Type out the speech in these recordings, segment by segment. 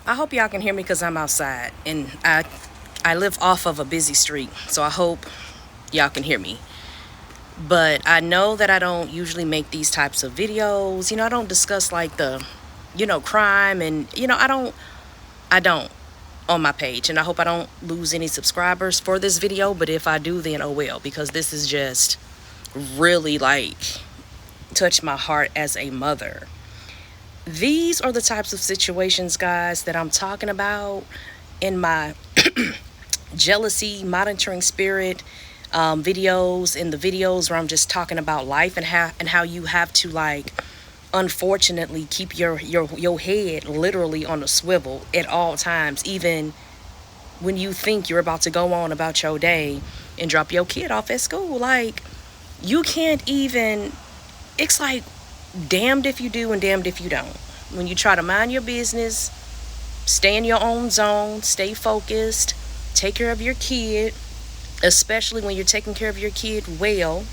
I hope y'all can hear me because I'm outside and I live off of a busy street, so I hope y'all can hear me. But I know that I don't usually make these types of videos. I don't discuss like the, crime and I don't on my page, and I hope I don't lose any subscribers for this video, but if I do, then oh well, because this is just really like touched my heart as a mother. These are the types of situations, guys, that I'm talking about in my jealousy monitoring spirit videos, in the videos where I'm just talking about life and how you have to, like, unfortunately keep your head literally on a swivel at all times, even when you think you're about to go on about your day and drop your kid off at school. Like, you can't even, it's like damned if you do and damned if you don't. When you try to mind your business, stay in your own zone, stay focused, take care of your kid, especially when you're taking care of your kid well,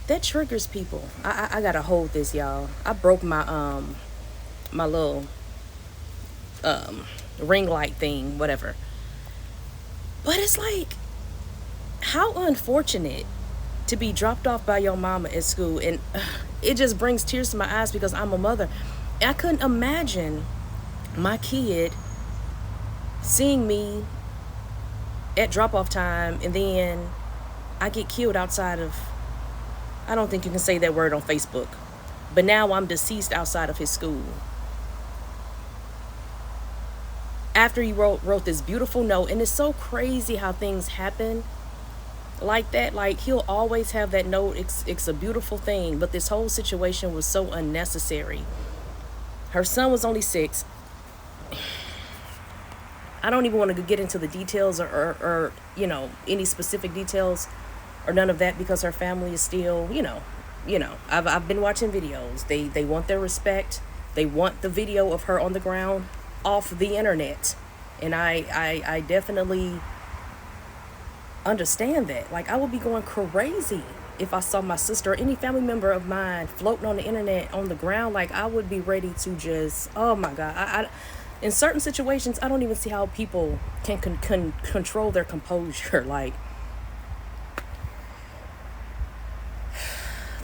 that triggers people. I gotta hold this, y'all. I broke my little ring light thing, whatever. But it's like, how unfortunate to be dropped off by your mama at school, and it just brings tears to my eyes because I'm a mother. I couldn't imagine my kid seeing me at drop-off time and then I get killed outside of, I don't think you can say that word on Facebook, but now I'm deceased outside of his school. After he wrote this beautiful note, and it's so crazy how things happen like that. Like, he'll always have that note. It's a beautiful thing, but this whole situation was so unnecessary. Her son was only 6. I don't even want to get into the details or any specific details or none of that, because her family is still, I've been watching videos. They want their respect. They want the video of her on the ground off the internet. And I definitely understand that. Like, I would be going crazy if I saw my sister or any family member of mine floating on the internet on the ground. Like, I would be ready to just, oh my God. I in certain situations, I don't even see how people can control their composure. Like,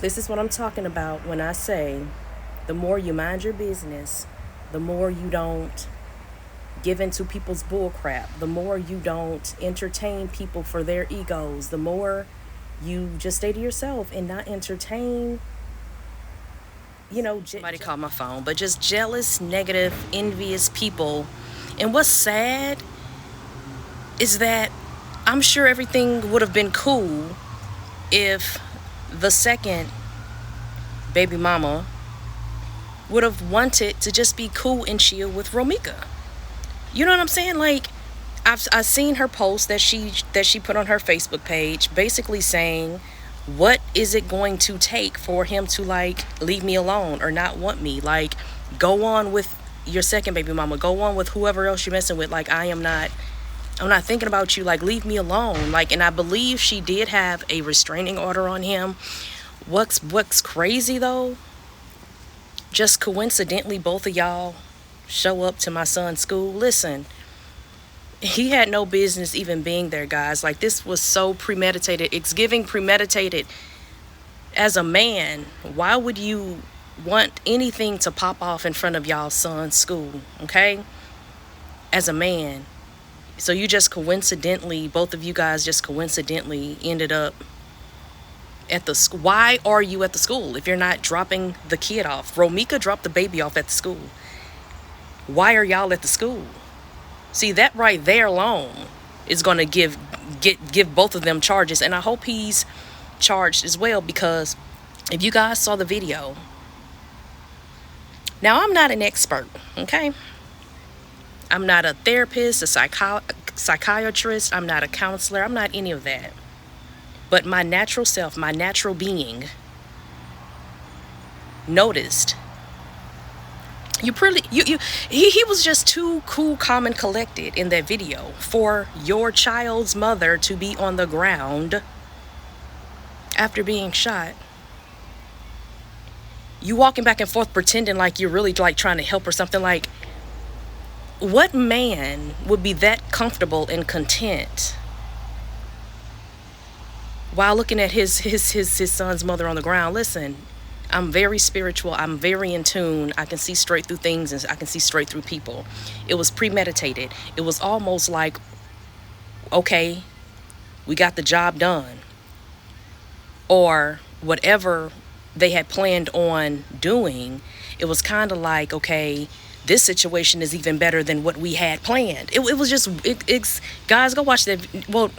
this is what I'm talking about when I say the more you mind your business, the more you don't give into people's bull crap, the more you don't entertain people for their egos, the more you just stay to yourself and not entertain, somebody called my phone, but just jealous, negative, envious people. And what's sad is that I'm sure everything would have been cool if the second baby mama would have wanted to just be cool and chill with Romeca. You know what I'm saying? Like, I've seen her post that she put on her Facebook page, basically saying, what is it going to take for him to, like, leave me alone or not want me? Like, go on with your second baby mama, go on with whoever else you're messing with. Like, I'm not thinking about you. Like, leave me alone. Like, and I believe she did have a restraining order on him. What's crazy though, just coincidentally, both of y'all show up to my son's school. Listen, he had no business even being there, guys. Like, this was so premeditated. It's giving premeditated. As a man, why would you want anything to pop off in front of y'all's son's school? Okay? As a man. So you just coincidentally, both of you guys just coincidentally ended up at the school. Why are you at the school if you're not dropping the kid off? Romeca dropped the baby off at the school. Why are y'all at the school? See, that right there alone is going to give both of them charges. And I hope he's charged as well, because if you guys saw the video. Now, I'm not an expert, okay? I'm not a therapist, a psychiatrist. I'm not a counselor. I'm not any of that. But my natural self, my natural being, noticed he was just too cool, calm, and collected in that video for your child's mother to be on the ground after being shot. You walking back and forth pretending like you're really, like, trying to help or something. Like, What man would be that comfortable and content while looking at his son's mother on the ground? Listen, I'm very spiritual. I'm very in tune. I can see straight through things and I can see straight through people. It was premeditated. It was almost like, okay, we got the job done. Or whatever they had planned on doing, it was kind of like, okay, this situation is even better than what we had planned. It was just, it's guys, go watch that. Well,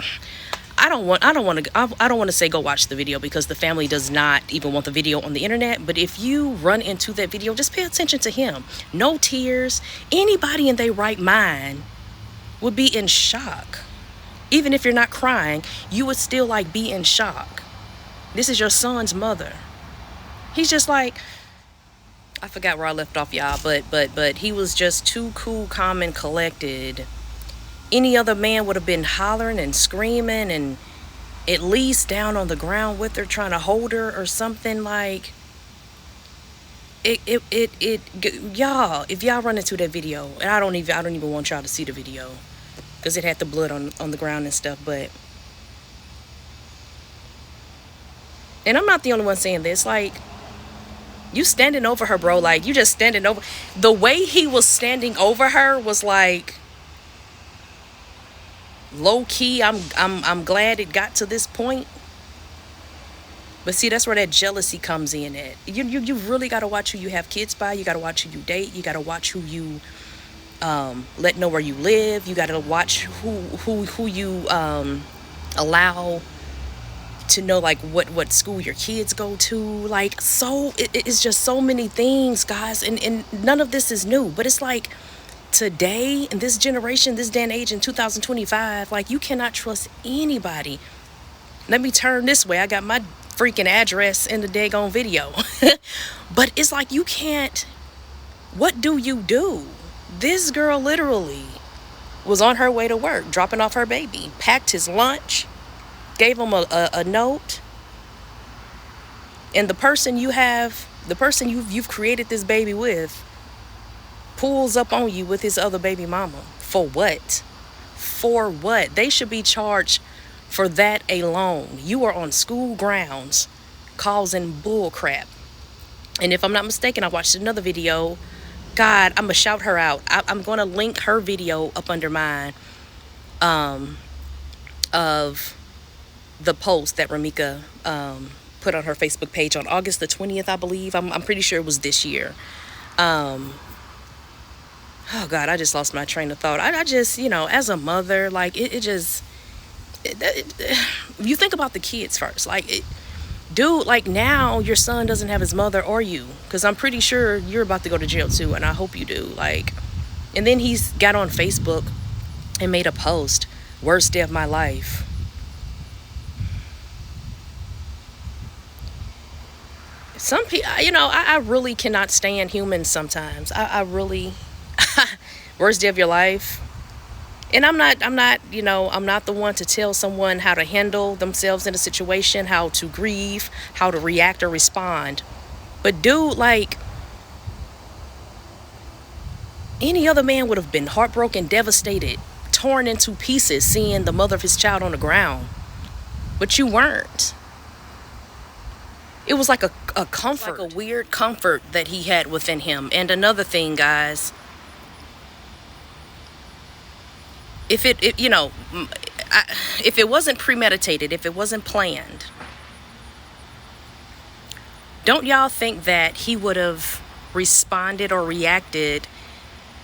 I don't want to say go watch the video because the family does not even want the video on the internet. But if you run into that video, just pay attention to him. No tears. Anybody in their right mind would be in shock. Even if you're not crying, you would still like be in shock. This is your son's mother. He's just like, I forgot where I left off, y'all, but he was just too cool, calm, and collected. Any other man would have been hollering and screaming and at least down on the ground with her, trying to hold her or something. Like y'all, if y'all run into that video, and I don't even want y'all to see the video because it had the blood on the ground and stuff, but, and I'm not the only one saying this, like, you standing over her, bro. Like, you just standing over. The way he was standing over her was like, low key. I'm glad it got to this point. But see, that's where that jealousy comes in at. You really got to watch who you have kids by. You got to watch who you date. You got to watch who you let know where you live. You got to watch who you allow to know, like, what school your kids go to. Like, so it's just so many things, guys, and none of this is new. But it's like, today, in this generation, this day and age, in 2025, like, you cannot trust anybody. Let me turn this way. I got my freaking address in the daggone video. But it's like, you can't. What do you do? This girl literally was on her way to work, dropping off her baby, packed his lunch, gave him a note, and the person you've created this baby with pulls up on you with his other baby mama. For what? For what? They should be charged for that alone. You are on school grounds causing bull crap. And if I'm not mistaken, I watched another video. God, I'm gonna shout her out. I'm gonna link her video up under mine of the post that Romeca put on her Facebook page on August the 20th, I believe. I'm pretty sure it was this year. Oh God, I just lost my train of thought. I just, as a mother, like, you think about the kids first. Like, dude, like, now your son doesn't have his mother or you, because I'm pretty sure you're about to go to jail too, and I hope you do. Like, and then he's got on Facebook and made a post, worst day of my life. Some people, I really cannot stand humans sometimes. I really, worst day of your life. And I'm not, I'm not the one to tell someone how to handle themselves in a situation, how to grieve, how to react or respond. But dude, like, any other man would have been heartbroken, devastated, torn into pieces seeing the mother of his child on the ground. But you weren't. It was like a comfort, like a weird comfort that he had within him. And another thing, guys, if it wasn't premeditated, if it wasn't planned, don't y'all think that he would have responded or reacted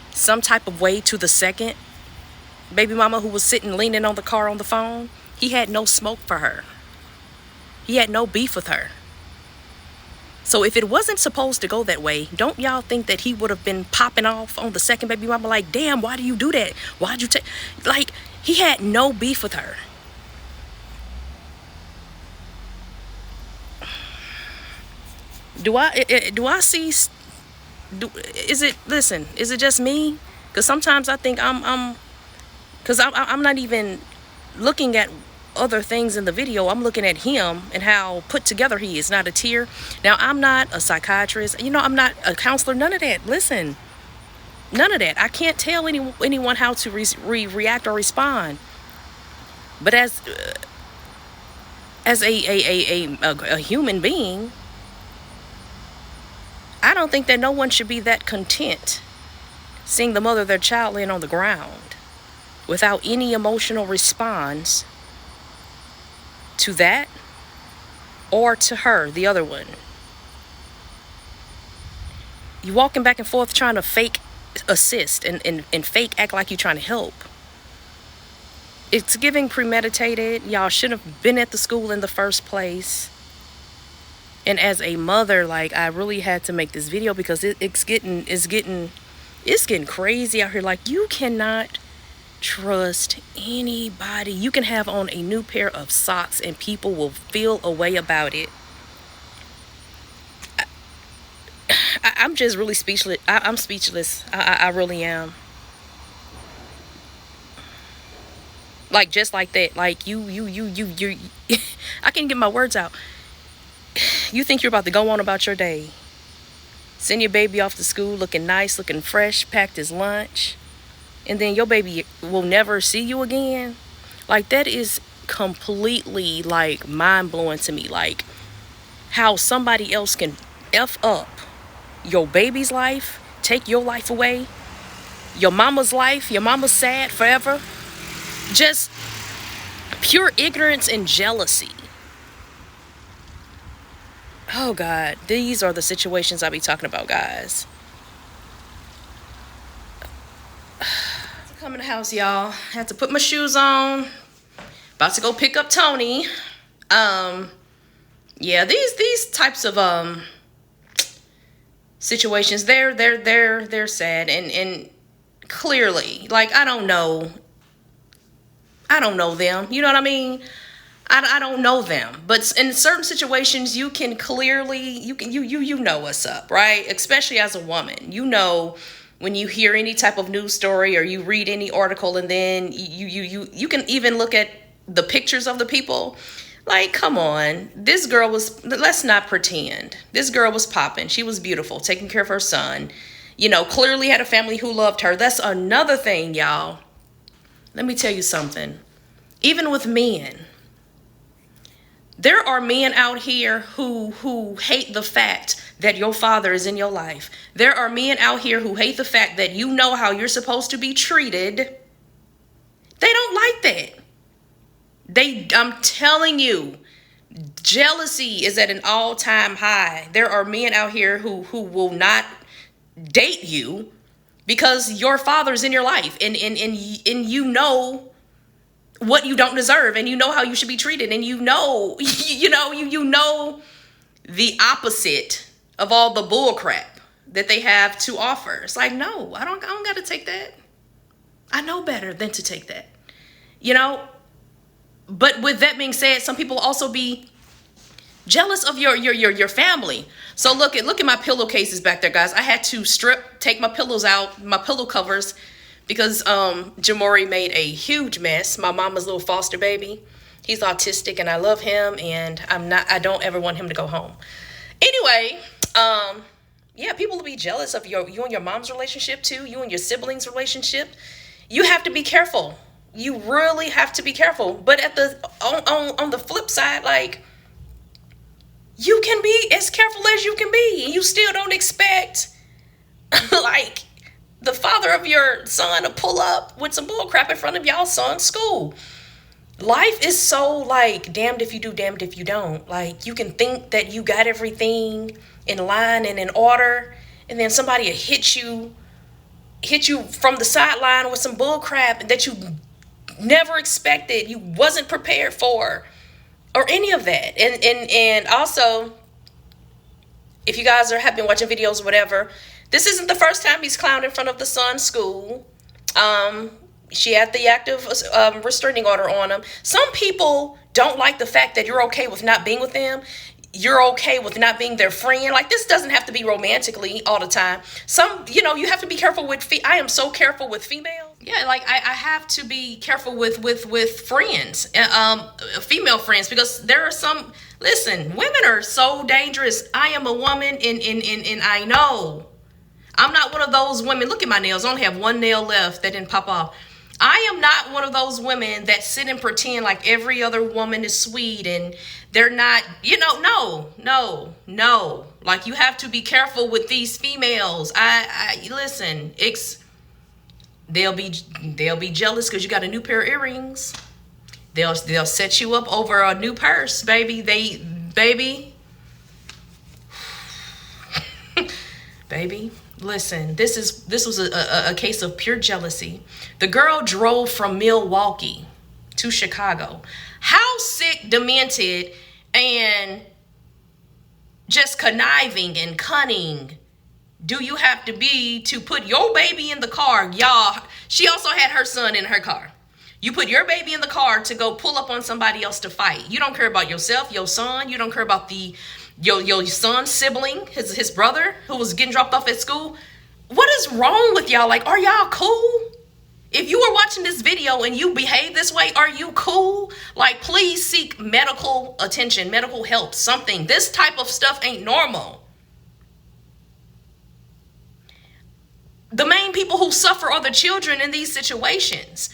some type of way to the second baby mama who was sitting leaning on the car on the phone? He had no smoke for her. He had no beef with her. So if it wasn't supposed to go that way, don't y'all think that he would have been popping off on the second baby mama like, damn, why do you do that? Why'd you take... Like, he had no beef with her. Do I see... Is it just me? Because sometimes I think I'm not even looking at other things in the video. I'm looking at him and how put together he is. Not a tear. Now, I'm not a psychiatrist. I'm not a counselor. None of that. Listen, None of that. I can't tell anyone how to react or respond. But as a human being, I don't think that no one should be that content seeing the mother of their child laying on the ground without any emotional response to that or to her, the other one. You walking back and forth trying to fake assist and fake act like you're trying to help. It's giving premeditated. Y'all should have been at the school in the first place. And as a mother, like, I really had to make this video because it's getting crazy out here. Like, you cannot trust anybody. You can have on a new pair of socks and people will feel a way about it. I'm just really speechless. I'm speechless. I really am. Like, just like that. Like, you I can't get my words out. You think you're about to go on about your day. Send your baby off to school looking nice, looking fresh, packed his lunch. And then your baby will never see you again. Like, that is completely, like, mind-blowing to me. Like, how somebody else can F up your baby's life, take your life away, your mama's life, your mama's sad forever. Just pure ignorance and jealousy. Oh, God. These are the situations I be talking about, guys. Come in the house, y'all. Had to put my shoes on. About to go pick up Tony. Yeah, these types of situations, they're sad and clearly, like, I don't know them. You know what I mean? I don't know them, but in certain situations, you can clearly, you know what's up, right? Especially as a woman, you know, when you hear any type of news story or you read any article, and then you can even look at the pictures of the people. Like, come on, this girl was, let's not pretend. This girl was popping. She was beautiful, taking care of her son, you know, clearly had a family who loved her. That's another thing, y'all. Let me tell you something. Even with men, there are men out here who hate the fact that your father is in your life. There are men out here who hate the fact that you know how you're supposed to be treated. They don't like that. I'm telling you, jealousy is at an all-time high. There are men out here who will not date you because your father's in your life, and you know what you don't deserve, and you know how you should be treated, and you know the opposite of all the bull crap that they have to offer. It's like, no, I don't got to take that. I know better than to take that, you know. But with that being said, some people also be jealous of your family. So look at my pillowcases back there, guys. I had to take my pillows out, my pillow covers, because Jamori made a huge mess. My mama's little foster baby. He's autistic and I love him, and I don't ever want him to go home. Anyway, yeah, people will be jealous of you and your mom's relationship too, you and your siblings' relationship. You have to be careful. You really have to be careful. But on the flip side, like, you can be as careful as you can be, and you still don't expect like the father of your son to pull up with some bull crap in front of y'all's son's school. Life is so, like, damned if you do, damned if you don't. Like, you can think that you got everything in line and in order, and then somebody will hit you from the sideline with some bull crap that you never expected, you wasn't prepared for, or any of that. And also, if you guys have been watching videos or whatever, this isn't the first time he's clowned in front of the son's school. She had the active restraining order on him. Some people don't like the fact that you're okay with not being with them. You're okay with not being their friend. Like, this doesn't have to be romantically all the time. You have to be careful with, I am so careful with females. Yeah, like, I have to be careful with friends, female friends, because there are some, listen, women are so dangerous. I am a woman, and I know I'm not one of those women. Look at my nails. I only have one nail left that didn't pop off. I am not one of those women that sit and pretend like every other woman is sweet and they're not, no. Like, you have to be careful with these females. I listen, they'll be jealous because you got a new pair of earrings. They'll set you up over a new purse, baby. Baby, listen, this was a case of pure jealousy. The girl drove from Milwaukee to Chicago. How sick, demented, and just conniving and cunning do you have to be to put your baby in the car? Y'all, she also had her son in her car. You put your baby in the car to go pull up on somebody else to fight. You don't care about yourself, your son. You don't care about your son's sibling, his brother who was getting dropped off at school. What is wrong with y'all? Like, are y'all cool? If you were watching this video and you behave this way, are you cool? Like, please seek medical attention, medical help, something. This type of stuff ain't normal. The main people who suffer are the children in these situations.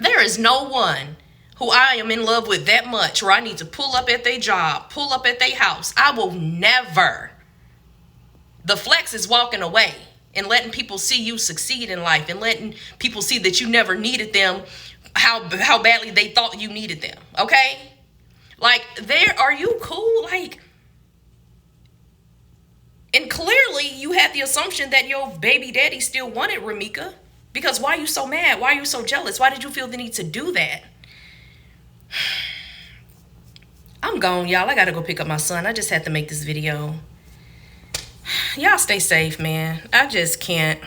There is no one who I am in love with that much where I need to pull up at their job, pull up at their house. I will never. The flex is walking away and letting people see you succeed in life and letting people see that you never needed them, how badly they thought you needed them. Okay? Like, are you cool? Like, and clearly you had the assumption that your baby daddy still wanted Romeca. Because why are you so mad? Why are you so jealous? Why did you feel the need to do that? I'm gone, y'all. I gotta go pick up my son. I just had to make this video. Y'all stay safe, man. I just can't.